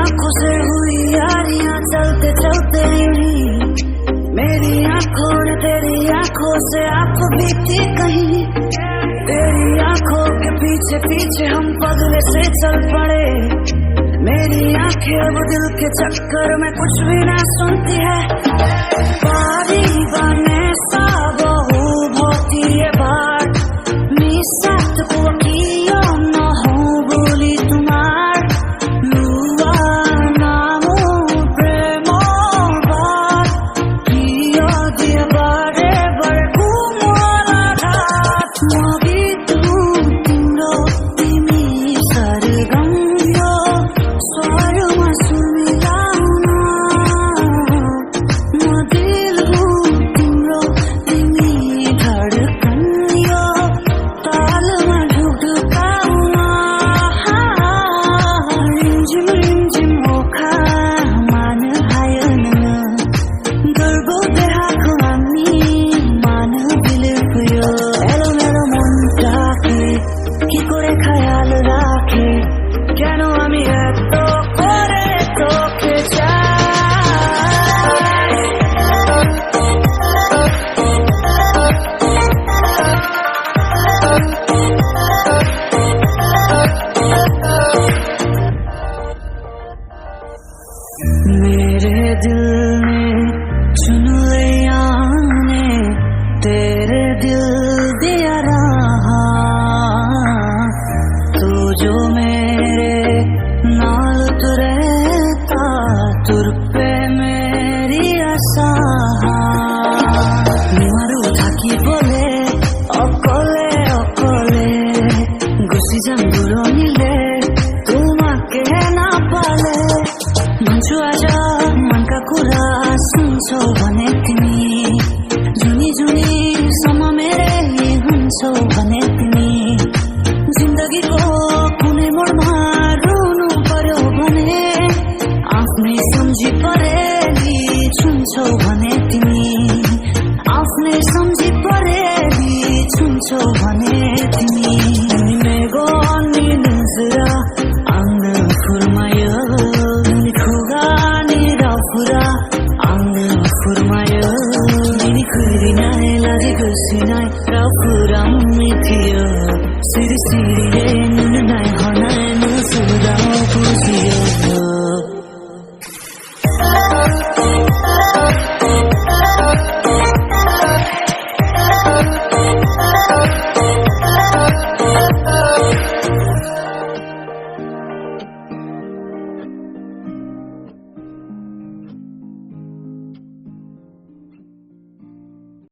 आंखों से हुई यारियां चलते चलते यूं मेरी आंखों ने तेरी आंखों से आप बीती कहीं। तेरी आंखों के पीछे पीछे हम पगले से चल पड़े। मेरी आंखें अब दिल के चक्कर में कुछ भी ना सुनती है। बारी बने सा बहु भोती है बाट मिसात को किया न हो बोली तुम्हार लुआ नामो प्रेमो बात किया दिया बारे बड़े कुमारा घाट मगी तू तिम्रो तिमी सरगम यो स्वरमा सुनिलाउन म दिल हूँ तिम्रो तिमी धडकन यो तालमा ढुकढुकाउन रिमझिम रिमझिम ओखा मान हायन गर्व देखाएको हामी मान बिलेको एलो मेरो मनटाके কি করে খেয়াল রাখে কেন আমি এত করে তোকে मेरे दिल ने चुन लिया ने तेरे दिल दिया रहा तू जो मेरे नाल तुरता तुर पे मेरी आशा निमारू थाकी बोले অকলে অকলে গুছি যাম দূৰণিলে তোমাকে না পালে भन्छु आज मनका कुरा सुन्छौ भने तिमी जुनी जुनी सम्म मेरै हुन्छौ भने तिमी जिन्दगीको कुनै मोडमा रुनु पर्यो भने आफ्नै सम्झी परेली छुन्छौ भने तिमी आफ्नै सम्झी परेली छुन्छौ भने तिमी मेगो अन्नी नजरा आंग फुर्मायो खुगानी राफुरा आंग फुर्मायो मिनी खुरिनाय लागे गुसिनाय राफुरा मिथियो सिरी सिरी